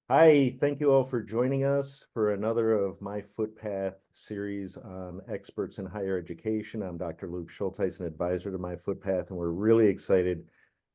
Hi, thank you all for joining us for another of my Footpath series on experts in higher education. I'm Dr. Luke Schultheis, an advisor to myFootpath, and we're really excited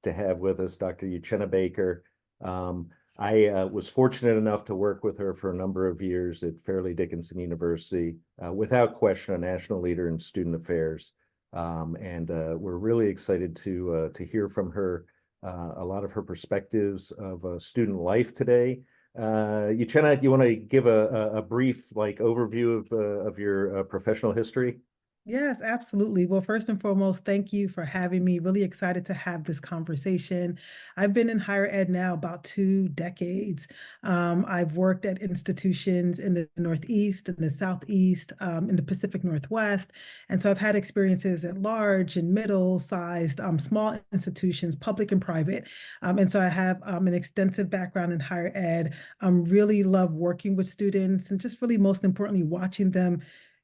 to have with us Dr. Uchenna Baker. I was fortunate enough to work with her for a number of years at Fairleigh Dickinson University, without question, a national leader in student affairs. We're really excited to hear from her a lot of her perspectives of student life today. Uchenna, you want to give a brief overview of your professional history? Yes, absolutely. Well, first and foremost, thank you for having me. Really excited to have this conversation. I've been in higher ed now about 2 decades. I've worked at institutions in the Northeast, in the Southeast, in the Pacific Northwest. And so I've had experiences at large and middle-sized, small institutions, public and private. And so I have an extensive background in higher ed. Really love working with students and just really most importantly, watching them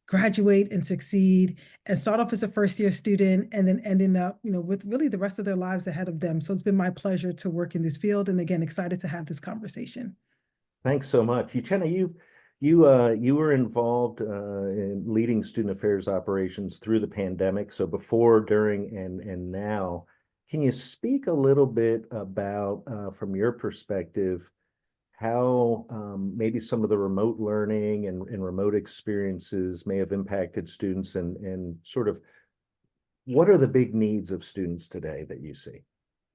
graduate and succeed and start off as a first year student and then ending up, with really the rest of their lives ahead of them. So it's been my pleasure to work in this field. And again, excited to have this conversation. Thanks so much. Uchenna, you were involved in leading student affairs operations through the pandemic. So before, during, and now, can you speak a little bit about, from your perspective, how maybe some of the remote learning and remote experiences may have impacted students and sort of what are the big needs of students today that you see?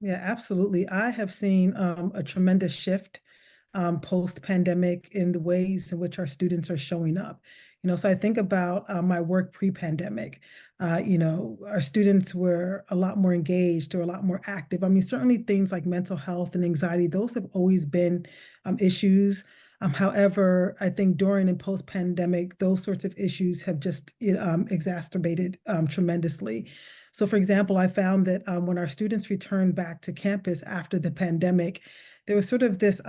Yeah, absolutely. I have seen a tremendous shift post-pandemic in the ways in which our students are showing up. So I think about my work pre-pandemic. Our students were a lot more engaged or a lot more active. I mean, certainly things like mental health and anxiety, those have always been issues. However, I think during and post-pandemic, those sorts of issues have just exacerbated tremendously. So, for example, I found that when our students returned back to campus after the pandemic, there was sort of this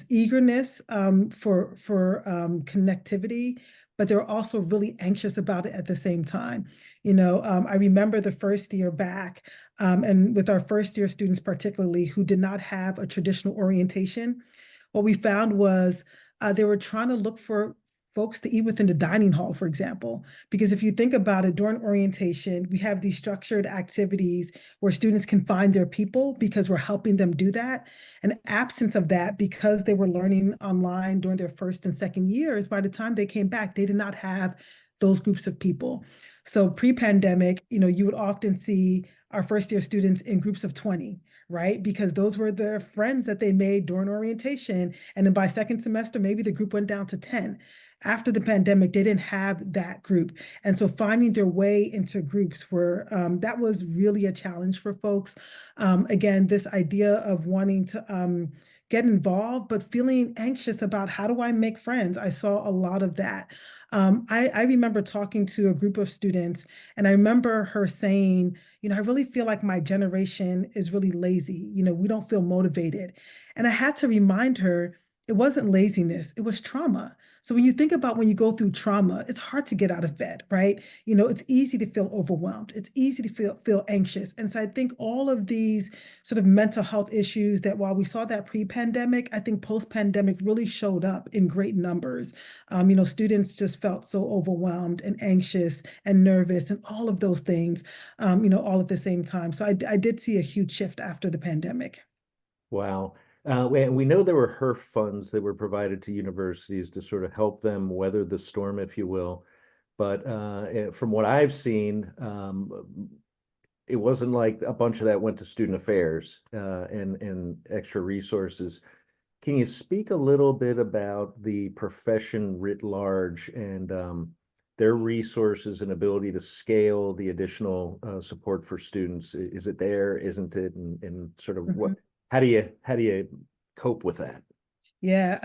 eagerness for connectivity, but they were also really anxious about it at the same time. I remember the first year back, and with our first year students particularly, who did not have a traditional orientation, what we found was they were trying to look for folks to eat within the dining hall, for example. Because if you think about it, during orientation, we have these structured activities where students can find their people because we're helping them do that. And absence of that, because they were learning online during their first and second years, by the time they came back, they did not have those groups of people. So pre-pandemic, you would often see our first year students in groups of 20, right? Because those were the friends that they made during orientation. And then by second semester, maybe the group went down to 10. After the pandemic, they didn't have that group. And so finding their way into groups that was really a challenge for folks. Again, this idea of wanting to get involved, but feeling anxious about how do I make friends? I saw a lot of that. I remember talking to a group of students, and I remember her saying, I really feel like my generation is really lazy. We don't feel motivated. And I had to remind her it wasn't laziness, it was trauma. So when you think about when you go through trauma, it's hard to get out of bed, right? It's easy to feel overwhelmed. It's easy to feel anxious. And so I think all of these sort of mental health issues that while we saw that pre-pandemic, I think post-pandemic really showed up in great numbers. Students just felt so overwhelmed and anxious and nervous and all of those things, all at the same time. So I did see a huge shift after the pandemic. Wow. We know there were HERF funds that were provided to universities to sort of help them weather the storm, if you will. But from what I've seen, it wasn't like a bunch of that went to student affairs and extra resources. Can you speak a little bit about the profession writ large and their resources and ability to scale the additional support for students? Is it there? Isn't it? And sort of Mhm. how do you cope with that? Yeah,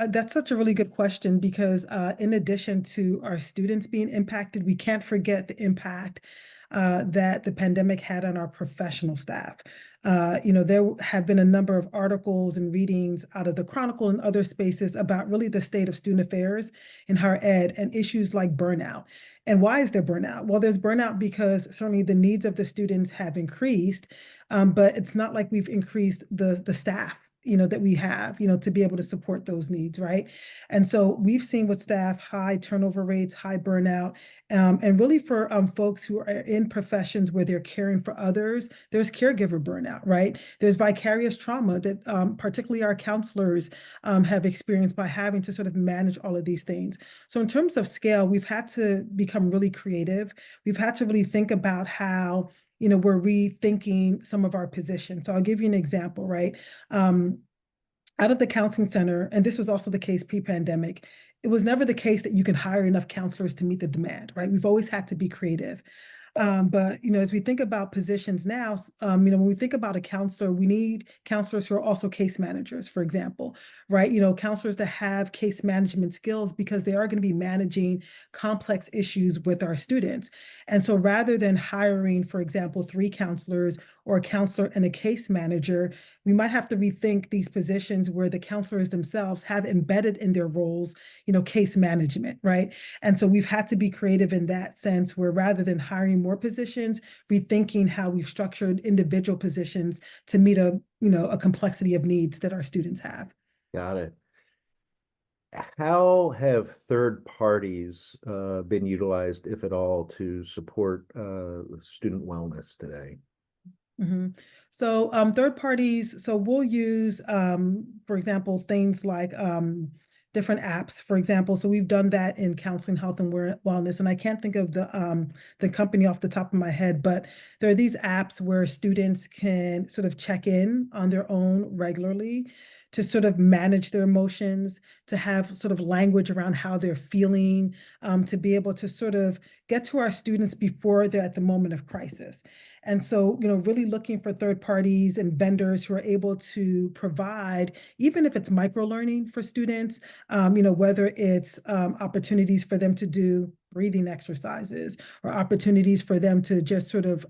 that's such a really good question because in addition to our students being impacted, we can't forget the impact that the pandemic had on our professional staff. There have been a number of articles and readings out of the Chronicle and other spaces about really the state of student affairs in higher ed and issues like burnout. And why is there burnout? Well, there's burnout because certainly the needs of the students have increased, but it's not like we've increased the staff. that we have, to be able to support those needs, right? And so we've seen with staff high turnover rates, high burnout, and really for folks who are in professions where they're caring for others, there's caregiver burnout, right? There's vicarious trauma that particularly our counselors have experienced by having to sort of manage all of these things. So in terms of scale, we've had to become really creative. We've had to really think about how we're rethinking some of our positions. So I'll give you an example, right? Out of the counseling center, and this was also the case pre-pandemic, it was never the case that you can hire enough counselors to meet the demand, right? We've always had to be creative. But as we think about positions now, when we think about a counselor, we need counselors who are also case managers, for example, right? Counselors that have case management skills because they are going to be managing complex issues with our students. And so rather than hiring, for example, 3 counselors or a counselor and a case manager, we might have to rethink these positions where the counselors themselves have embedded in their roles, case management, right? And so we've had to be creative in that sense, where rather than hiring more positions, rethinking how we've structured individual positions to meet a complexity of needs that our students have. Got it. How have third parties been utilized, if at all, to support student wellness today? So third parties, so we'll use, for example, things like different apps, for example. So we've done that in counseling, health, and wellness. And I can't think of the company off the top of my head, but there are these apps where students can sort of check in on their own regularly to sort of manage their emotions, to have sort of language around how they're feeling, to be able to sort of get to our students before they're at the moment of crisis. And so, really looking for third parties and vendors who are able to provide, even if it's micro learning for students, whether it's opportunities for them to do breathing exercises or opportunities for them to just sort of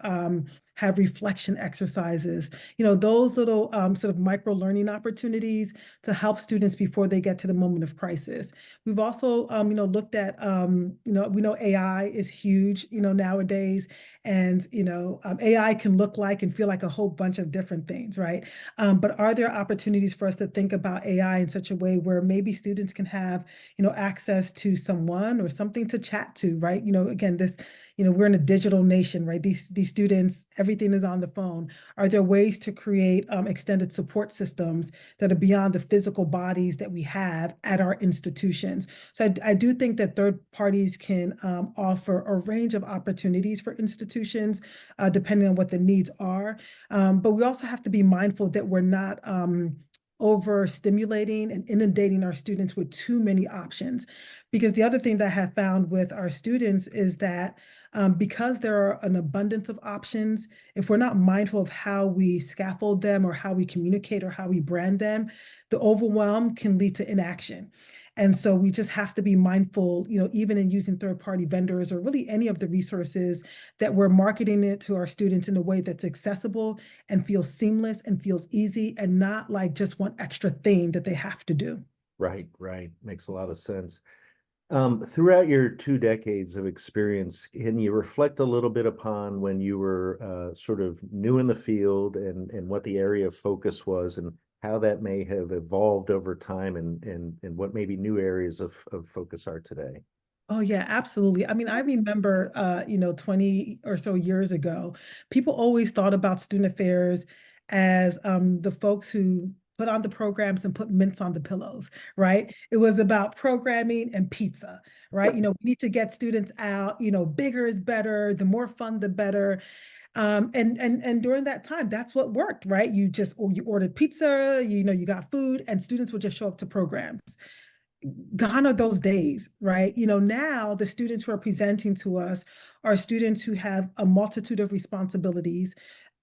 have reflection exercises, those little sort of micro learning opportunities to help students before they get to the moment of crisis. We've also, looked at, we know AI is huge, nowadays, and, AI can look like and feel like a whole bunch of different things, right? But are there opportunities for us to think about AI in such a way where maybe students can have, access to someone or something to chat to, right? Again, we're in a digital nation, right? These students, everything is on the phone. Are there ways to create extended support systems that are beyond the physical bodies that we have at our institutions? So I do think that third parties can offer a range of opportunities for institutions, depending on what the needs are. But we also have to be mindful that we're not overstimulating and inundating our students with too many options. Because the other thing that I have found with our students is that because there are an abundance of options, if we're not mindful of how we scaffold them or how we communicate or how we brand them, the overwhelm can lead to inaction. And so we just have to be mindful, even in using third-party vendors or really any of the resources, that we're marketing it to our students in a way that's accessible and feels seamless and feels easy and not like just one extra thing that they have to do. Right, right. Makes a lot of sense. Throughout your 2 decades of experience, can you reflect a little bit upon when you were sort of new in the field and what the area of focus was and how that may have evolved over time and what maybe new areas of focus are today? Oh yeah, absolutely. I mean, I remember 20 or so years ago, people always thought about student affairs as the folks who put on the programs and put mints on the pillows, right? It was about programming and pizza, right? We need to get students out, bigger is better, the more fun, the better. And during that time, that's what worked, right? You ordered pizza, you got food, and students would just show up to programs. Gone are those days, right? Now the students who are presenting to us are students who have a multitude of responsibilities.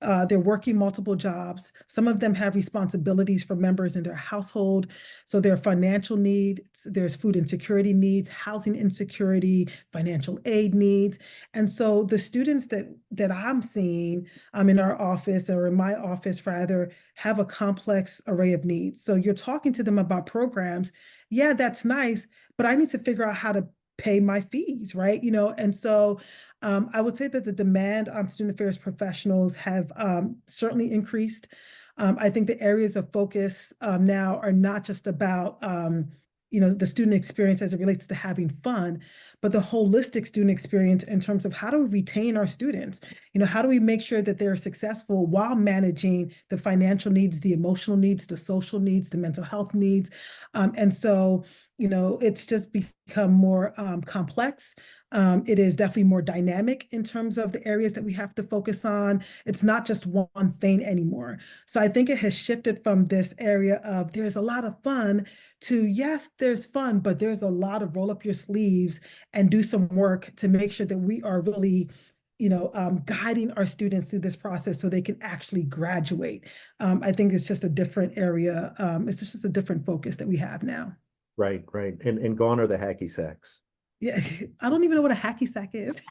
They're working multiple jobs. Some of them have responsibilities for members in their household. So there are financial needs, there's food insecurity needs, housing insecurity, financial aid needs. And so the students that I'm seeing in our office or in my office rather have a complex array of needs. So you're talking to them about programs. Yeah, that's nice, but I need to figure out how to pay my fees, right? And so I would say that the demand on student affairs professionals have certainly increased. I think the areas of focus now are not just about the student experience as it relates to having fun, but the holistic student experience in terms of how do we retain our students? How do we make sure that they're successful while managing the financial needs, the emotional needs, the social needs, the mental health needs? And so, it's just become more complex. It is definitely more dynamic in terms of the areas that we have to focus on. It's not just one thing anymore. So I think it has shifted from this area of there's a lot of fun to yes, there's fun, but there's a lot of roll up your sleeves and do some work to make sure that we are really guiding our students through this process so they can actually graduate. I think it's just a different area. It's just a different focus that we have now. Right, right. And gone are the hacky sacks. Yeah, I don't even know what a hacky sack is.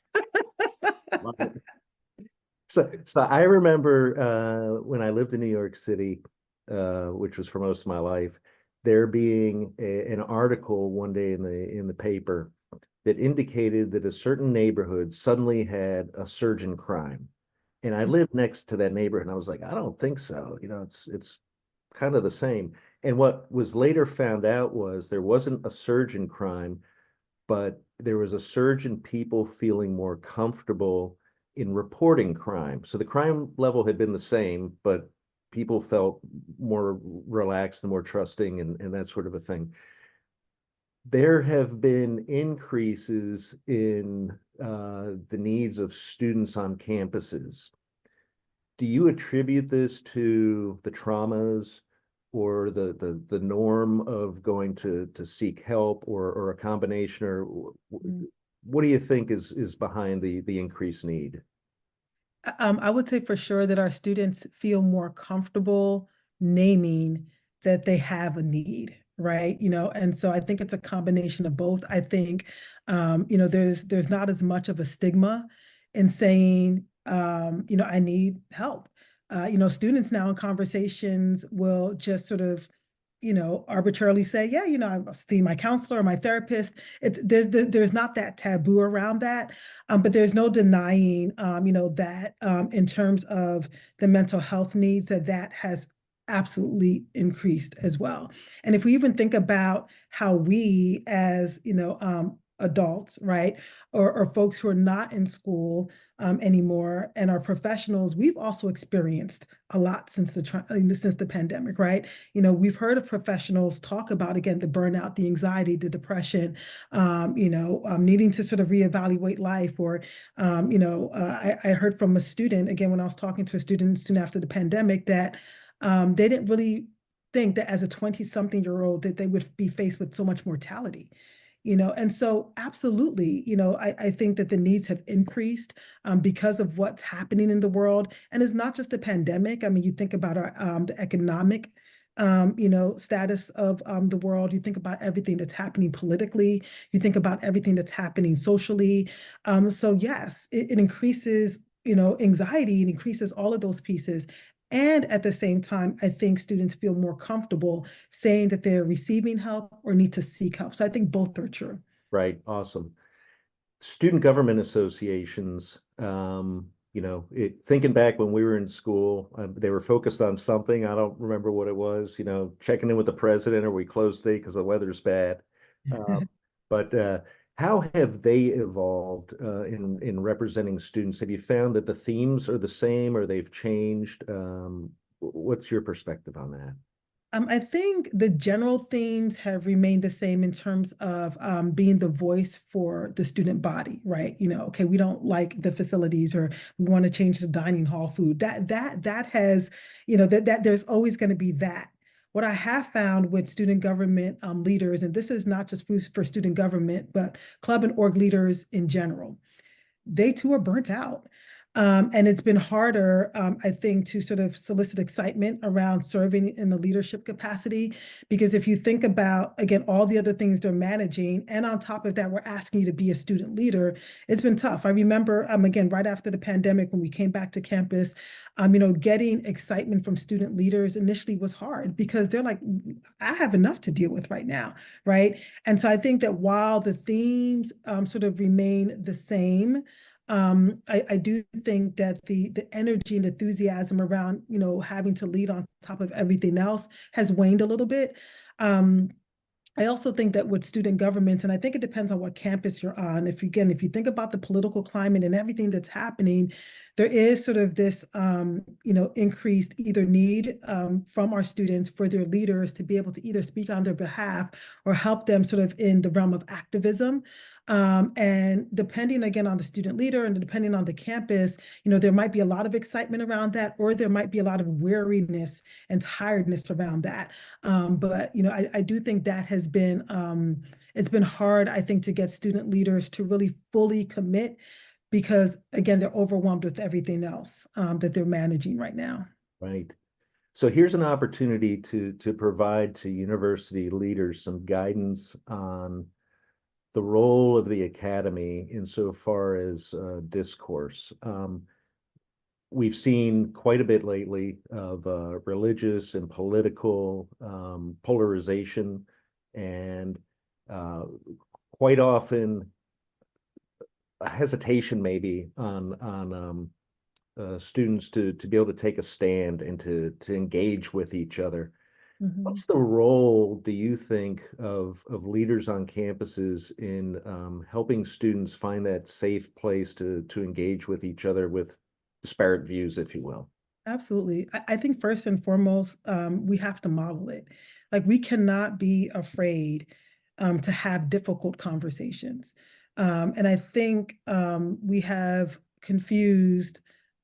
So I remember when I lived in New York City, which was for most of my life, there being an article one day in the paper that indicated that a certain neighborhood suddenly had a surge in crime. And I lived next to that neighborhood, and I was like, I don't think so. It's kind of the same. And what was later found out was there wasn't a surge in crime, but there was a surge in people feeling more comfortable in reporting crime. So the crime level had been the same, but people felt more relaxed and more trusting and that sort of a thing. There have been increases in the needs of students on campuses. Do you attribute this to the traumas or the norm of going to seek help or a combination, or what do you think is behind the increased need? I would say for sure that our students feel more comfortable naming that they have a need, right? And so I think it's a combination of both. I think, there's not as much of a stigma in saying, I need help. Students now in conversations will just sort of arbitrarily say, yeah, I've seen my counselor or my therapist. There's not that taboo around that, but there's no denying, that in terms of the mental health needs that has absolutely increased as well. And if we even think about how we as, adults, right, or folks who are not in school anymore and are professionals, we've also experienced a lot since the pandemic, right? We've heard of professionals talk about, again, the burnout, the anxiety, the depression, needing to sort of reevaluate life. Or, I heard from a student, again, when I was talking to a student soon after the pandemic, that they didn't really think that as a 20-something-year-old that they would be faced with so much mortality. And so absolutely, I think that the needs have increased because of what's happening in the world. And it's not just the pandemic. I mean, you think about the economic status of the world. You think about everything that's happening politically. You think about everything that's happening socially. So yes, it increases, anxiety, and increases all of those pieces. And at the same time, I think students feel more comfortable saying that they're receiving help or need to seek help. So I think both are true. Right, awesome. Student government associations, thinking back when we were in school, they were focused on something. I don't remember what it was, checking in with the president, or we closed today because the weather's bad. Uh, but how have they evolved in representing students? Have you found that the themes are the same or they've changed? What's your perspective on that? I think the general themes have remained the same in terms of being the voice for the student body, right? Okay, we don't like the facilities, or we want to change the dining hall food. That has, that there's always going to be that. What I have found with student government leaders, and this is not just for student government, but club and org leaders in general, they too are burnt out. And it's been harder, I think, to sort of solicit excitement around serving in the leadership capacity. Because if you think about, again, all the other things they're managing, and on top of that, we're asking you to be a student leader, it's been tough. I remember, again, right after the pandemic, when we came back to campus, getting excitement from student leaders initially was hard because they're like, I have enough to deal with right now, right? And so I think that while the themes sort of remain the same, I do think that the energy and enthusiasm around, having to lead on top of everything else has waned a little bit. Um, I also think that with student governments, and I think it depends on what campus you're on. If you think about the political climate and everything that's happening, there is sort of this, increased either need from our students for their leaders to be able to either speak on their behalf or help them sort of in the realm of activism. And depending again on the student leader and depending on the campus, there might be a lot of excitement around that, or there might be a lot of weariness and tiredness around that. But I do think that has been it's been hard, I think, to get student leaders to really fully commit because again, they're overwhelmed with everything else that they're managing right now. Right. So here's an opportunity to provide to university leaders some guidance on the role of the academy insofar as discourse. We've seen quite a bit lately of religious and political polarization, and quite often a hesitation maybe on students to be able to take a stand and to engage with each other. What's the role, do you think, of leaders on campuses in helping students find that safe place to engage with each other with disparate views, if you will? Absolutely. I think first and foremost, we have to model it. Like we cannot be afraid to have difficult conversations. And I think we have confused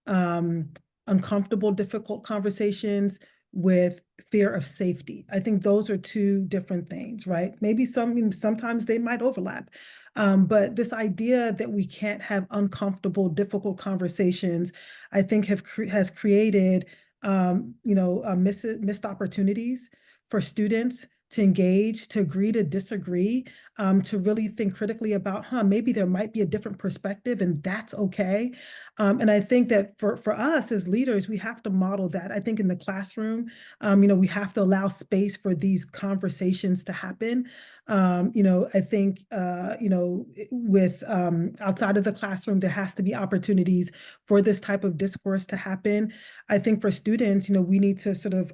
um, uncomfortable, difficult conversations with fear of safety. I think those are two different things, right? Maybe sometimes they might overlap. But this idea that we can't have uncomfortable, difficult conversations, I think has created, missed opportunities for students to engage, to agree to disagree, to really think critically about, maybe there might be a different perspective, and that's okay. And I think that for us as leaders, we have to model that. I think in the classroom, we have to allow space for these conversations to happen. I think, with outside of the classroom, there has to be opportunities for this type of discourse to happen. I think for students, we need to sort of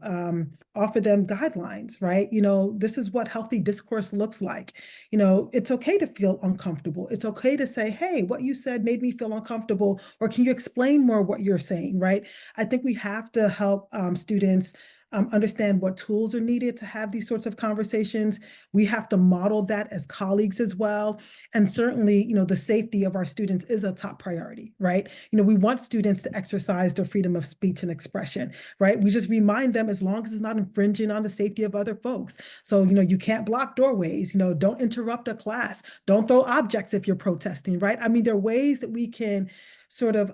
offer them guidelines, right? This is what healthy discourse looks like. It's okay to feel uncomfortable. It's okay to say, hey, what you said made me feel uncomfortable, or can you explain more what you're saying, right? I think we have to help students understand what tools are needed to have these sorts of conversations. We have to model that as colleagues as well. And certainly, the safety of our students is a top priority, right? We want students to exercise their freedom of speech and expression, right? We just remind them as long as it's not infringing on the safety of other folks. So, you can't block doorways, don't interrupt a class, don't throw objects if you're protesting, right? I mean, there are ways that we can sort of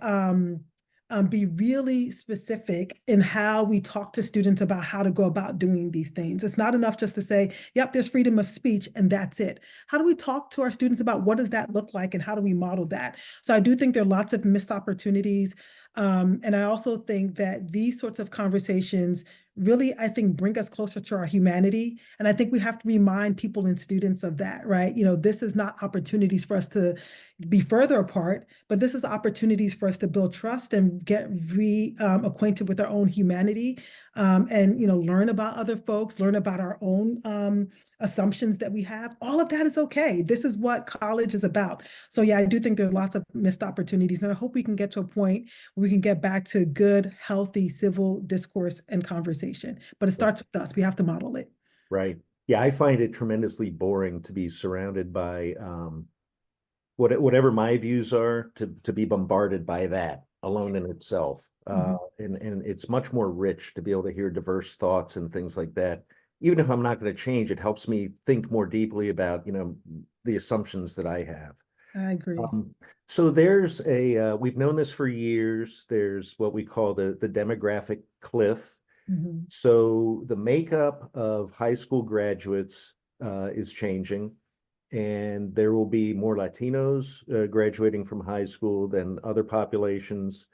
be really specific in how we talk to students about how to go about doing these things. It's not enough just to say, yep, there's freedom of speech and that's it. How do we talk to our students about what does that look like and how do we model that? So I do think there are lots of missed opportunities. And I also think that these sorts of conversations really, I think, bring us closer to our humanity. And I think we have to remind people and students of that, right? This is not opportunities for us to be further apart, but this is opportunities for us to build trust and get acquainted with our own humanity, and learn about other folks, learn about our own assumptions that we have. All of that is okay. This is what college is about. So yeah, I do think there are lots of missed opportunities, and I hope we can get to a point where we can get back to good, healthy civil discourse and conversation. But it starts with us. We have to model it. Right. Yeah, I find it tremendously boring to be surrounded by whatever my views are, to be bombarded by that alone in itself. And it's much more rich to be able to hear diverse thoughts and things like that. Even if I'm not going to change, it helps me think more deeply about, the assumptions that I have. I agree. So we've known this for years. There's what we call the demographic cliff. Mhm. So the makeup of high school graduates is changing, and there will be more Latinos graduating from high school than other populations.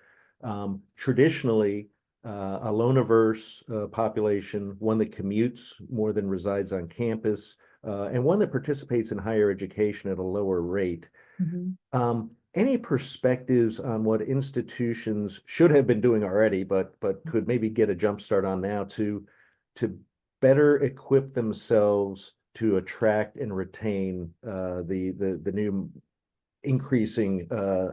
Traditionally, a loan-averse population, one that commutes more than resides on campus, and one that participates in higher education at a lower rate. Mhm. Um, any perspectives on what institutions should have been doing already, but could maybe get a jump start on now to better equip themselves to attract and retain the new increasing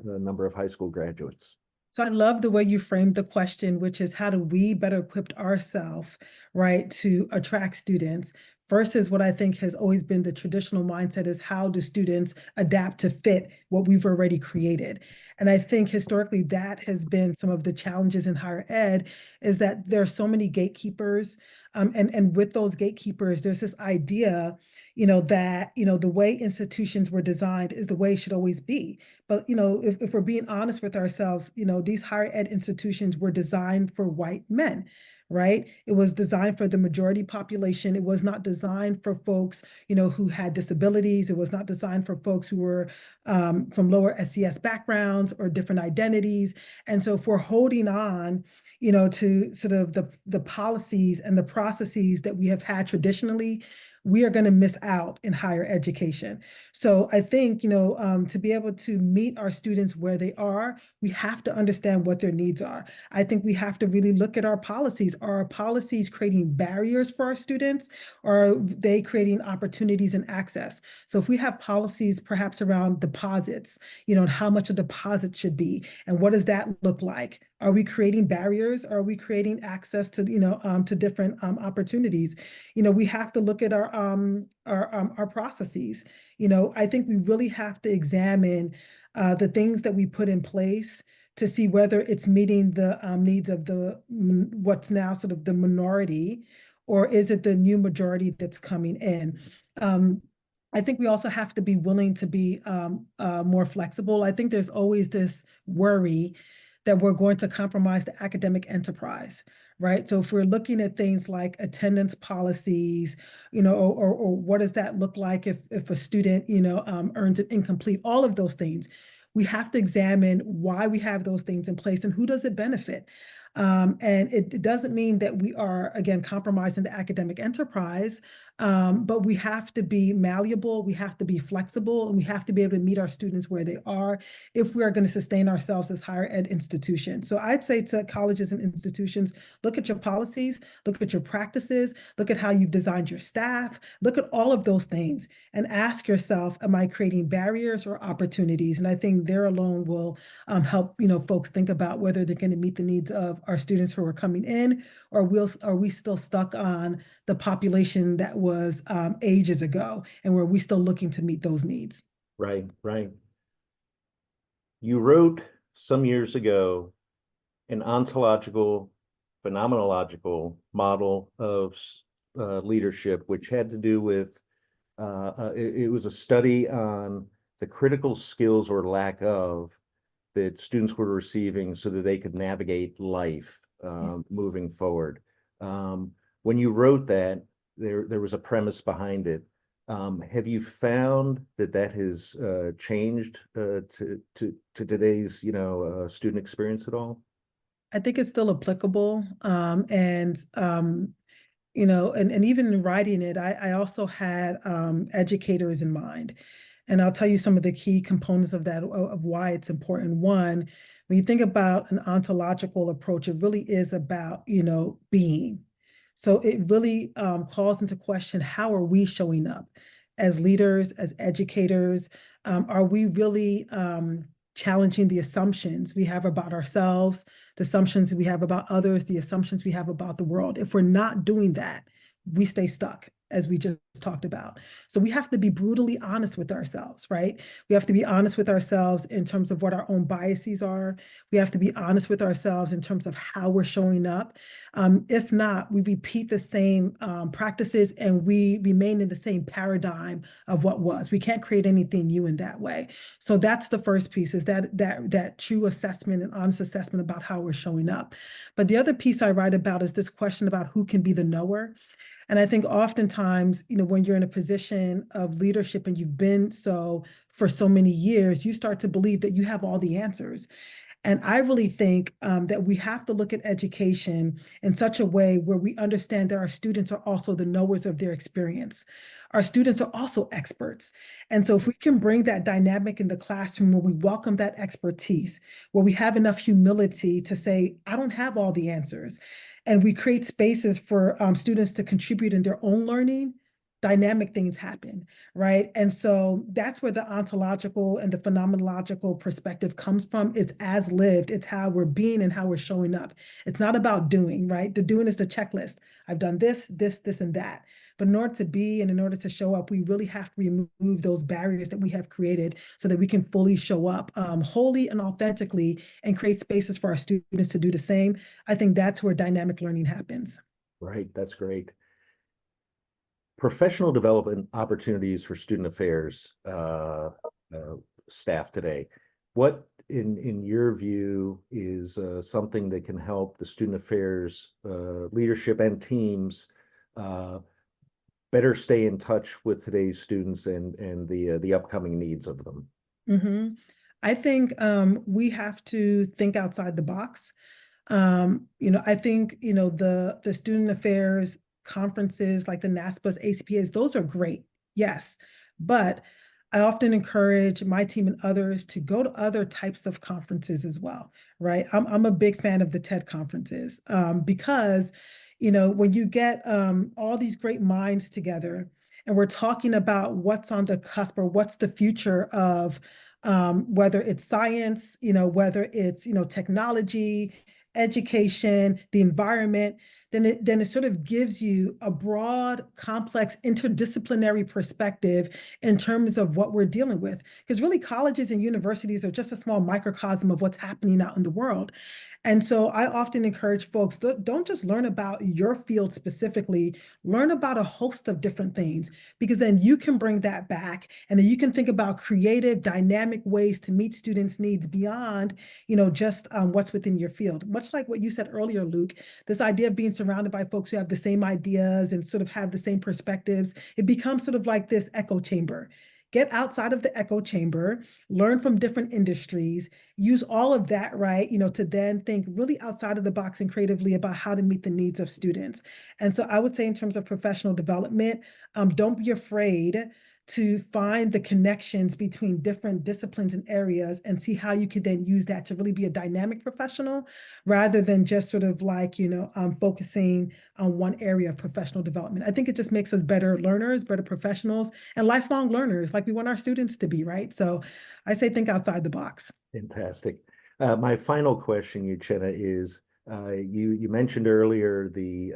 number of high school graduates? So I love the way you framed the question, which is how do we better equip ourselves, right, to attract students versus what I think has always been the traditional mindset is how do students adapt to fit what we've already created? And I think historically that has been some of the challenges in higher ed is that there are so many gatekeepers. And with those gatekeepers, there's this idea, that, the way institutions were designed is the way it should always be. But, if we're being honest with ourselves, these higher ed institutions were designed for white men, right? It was designed for the majority population. It was not designed for folks, who had disabilities. It was not designed for folks who were from lower SES backgrounds or different identities. And so if we're holding on, to sort of the policies and the processes that we have had traditionally, we are going to miss out in higher education. So I think, to be able to meet our students where they are, we have to understand what their needs are. I think we have to really look at our policies. Are our policies creating barriers for our students, or are they creating opportunities and access? So if we have policies perhaps around deposits, and how much a deposit should be, and what does that look like? Are we creating barriers? Are we creating access to, to different opportunities? We have to look at our processes. I think we really have to examine the things that we put in place to see whether it's meeting the needs of what's now sort of the minority, or is it the new majority that's coming in? I think we also have to be willing to be more flexible. I think there's always this worry that we're going to compromise the academic enterprise, right? So if we're looking at things like attendance policies, or what does that look like if a student, earns an incomplete, all of those things, we have to examine why we have those things in place and who does it benefit. And it doesn't mean that we are, again, compromising the academic enterprise, but we have to be malleable, we have to be flexible, and we have to be able to meet our students where they are if we are going to sustain ourselves as higher ed institutions. So I'd say to colleges and institutions, look at your policies, look at your practices, look at how you've designed your staff, look at all of those things and ask yourself, am I creating barriers or opportunities? And I think there alone will help, folks think about whether they're going to meet the needs of our students who are coming in, or are we still stuck on the population that was ages ago, and were we still looking to meet those needs? Right, right. You wrote some years ago an ontological, phenomenological model of leadership, which had to do with it was a study on the critical skills or lack of that students were receiving so that they could navigate life moving forward. When you wrote that, there was a premise behind it. Have you found that has changed to today's student experience at all? I think it's still applicable. And even in writing it, I also had educators in mind. And I'll tell you some of the key components of that, of why it's important. One, when you think about an ontological approach, it really is about, being. So it really calls into question, how are we showing up as leaders, as educators? Are we really challenging the assumptions we have about ourselves, the assumptions we have about others, the assumptions we have about the world? If we're not doing that, we stay stuck, as we just talked about. So we have to be brutally honest with ourselves, right? We have to be honest with ourselves in terms of what our own biases are. We have to be honest with ourselves in terms of how we're showing up. If not, we repeat the same practices and we remain in the same paradigm of what was. We can't create anything new in that way. So that's the first piece, is that true assessment and honest assessment about how we're showing up. But the other piece I write about is this question about who can be the knower. And I think oftentimes, when you're in a position of leadership and you've been so for so many years, you start to believe that you have all the answers. And I really think that we have to look at education in such a way where we understand that our students are also the knowers of their experience. Our students are also experts. And so if we can bring that dynamic in the classroom where we welcome that expertise, where we have enough humility to say, I don't have all the answers, and we create spaces for students to contribute in their own learning, dynamic things happen, right? And so that's where the ontological and the phenomenological perspective comes from. It's as lived, it's how we're being and how we're showing up. It's not about doing, right? The doing is the checklist. I've done this, this, and that. But in order to be and in order to show up, we really have to remove those barriers that we have created so that we can fully show up wholly and authentically and create spaces for our students to do the same. I think that's where dynamic learning happens. Right, that's great. Professional development opportunities for student affairs staff today. What, in your view, is something that can help the student affairs leadership and teams better stay in touch with today's students and the upcoming needs of them? Mm-hmm. I think we have to think outside the box. I think, the student affairs conferences like the NASPAs, ACPAs, those are great. Yes. But I often encourage my team and others to go to other types of conferences as well, right? I'm a big fan of the TED conferences because, when you get all these great minds together and we're talking about what's on the cusp or what's the future of whether it's science, whether it's, technology, education, the environment, then it sort of gives you a broad, complex, interdisciplinary perspective in terms of what we're dealing with. Because really, colleges and universities are just a small microcosm of what's happening out in the world. And so I often encourage folks, don't just learn about your field specifically, learn about a host of different things, because then you can bring that back and then you can think about creative, dynamic ways to meet students' needs beyond, just what's within your field. Much like what you said earlier, Luke, this idea of being surrounded by folks who have the same ideas and sort of have the same perspectives, it becomes sort of like this echo chamber. Get outside of the echo chamber, learn from different industries, use all of that, right, to then think really outside of the box and creatively about how to meet the needs of students. And so I would say in terms of professional development, don't be afraid to find the connections between different disciplines and areas and see how you could then use that to really be a dynamic professional rather than just sort of like, focusing on one area of professional development. I think it just makes us better learners, better professionals, and lifelong learners like we want our students to be, right? So I say think outside the box. Fantastic. My final question, Uchenna, is you mentioned earlier the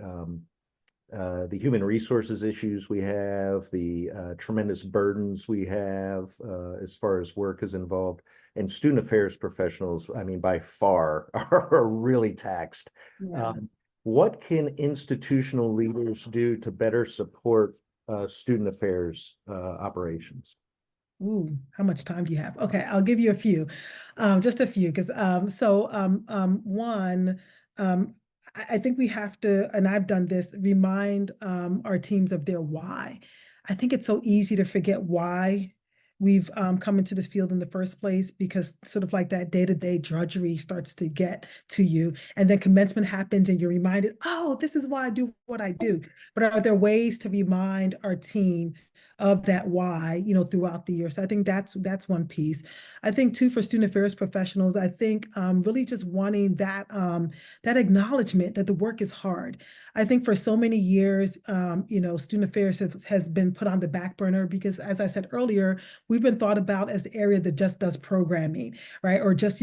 human resources issues we have, the tremendous burdens we have as far as work is involved, and student affairs professionals, I mean, by far are really taxed. Yeah. What can institutional leaders do to better support student affairs operations? Ooh, how much time do you have? Okay, I'll give you a few, just a few, because one, I think we have to, and I've done this, remind our teams of their why. I think it's so easy to forget why we've come into this field in the first place because sort of like that day-to-day drudgery starts to get to you, and then commencement happens, and you're reminded, oh, this is why I do what I do. But are there ways to remind our team of that why, throughout the year? So I think that's one piece. I think too, for student affairs professionals, I think really just wanting that acknowledgement that the work is hard. I think for so many years, student affairs has been put on the back burner because, as I said earlier, we've been thought about as the area that just does programming, right? Or just,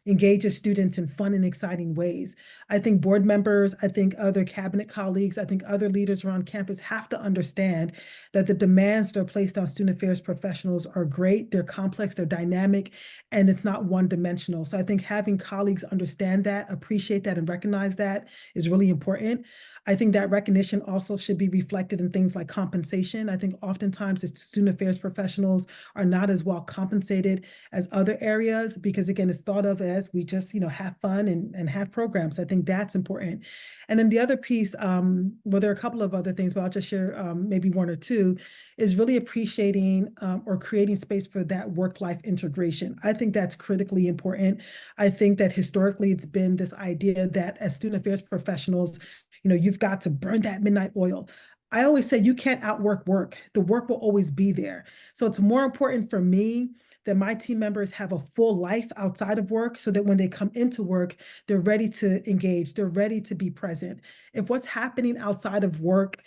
engages students in fun and exciting ways. I think board members, I think other cabinet colleagues, I think other leaders around campus have to understand that the demands that are placed on student affairs professionals are great, they're complex, they're dynamic, and it's not one-dimensional. So I think having colleagues understand that, appreciate that, and recognize that is really important. I think that recognition also should be reflected in things like compensation. I think oftentimes as student affairs professionals are not as well compensated as other areas, because again, it's thought of as we just, have fun and have programs. I think that's important. And then the other piece, well, there are a couple of other things, but I'll just share maybe one or two, is really appreciating or creating space for that work-life integration. I think that's critically important. I think that historically it's been this idea that as student affairs professionals, you've got to burn that midnight oil. I always say you can't outwork work. The work will always be there. So it's more important for me that my team members have a full life outside of work, so that when they come into work, they're ready to engage, they're ready to be present. If what's happening outside of work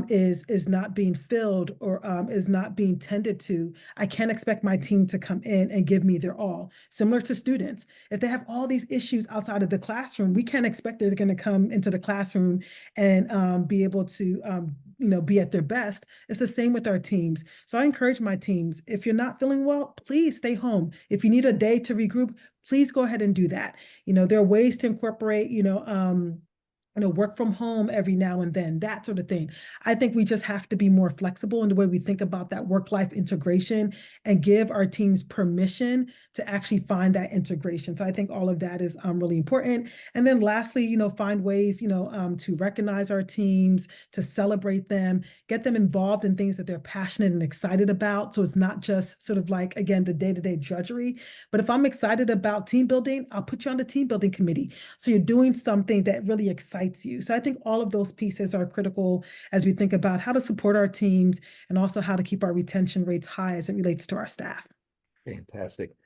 is not being filled or is not being tended to, I can't expect my team to come in and give me their all. Similar to students, if they have all these issues outside of the classroom, we can't expect they're going to come into the classroom and be able to be at their best. It's the same with our teams. So I encourage my teams, if you're not feeling well, please stay home. If you need a day to regroup, please go ahead and do that. There are ways to incorporate, work from home every now and then, that sort of thing. I think we just have to be more flexible in the way we think about that work-life integration and give our teams permission to actually find that integration. So I think all of that is really important. And then lastly, find ways, to recognize our teams, to celebrate them, get them involved in things that they're passionate and excited about. So it's not just sort of like, again, the day-to-day drudgery, but if I'm excited about team building, I'll put you on the team building committee. So you're doing something that really excites you. So I think all of those pieces are critical as we think about how to support our teams and also how to keep our retention rates high as it relates to our staff. Fantastic.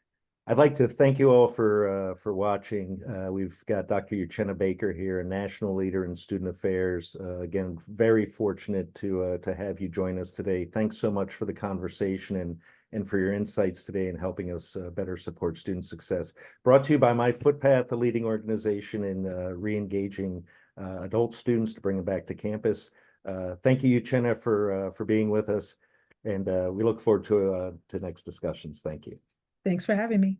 I'd like to thank you all for watching. We've got Dr. Uchenna Baker here, a national leader in student affairs. Again, very fortunate to have you join us today. Thanks so much for the conversation and for your insights today and helping us better support student success. Brought to you by myFootpath, a leading organization in re-engaging adult students to bring them back to campus. Thank you, Uchenna, for being with us, and we look forward to next discussions. Thank you. Thanks for having me.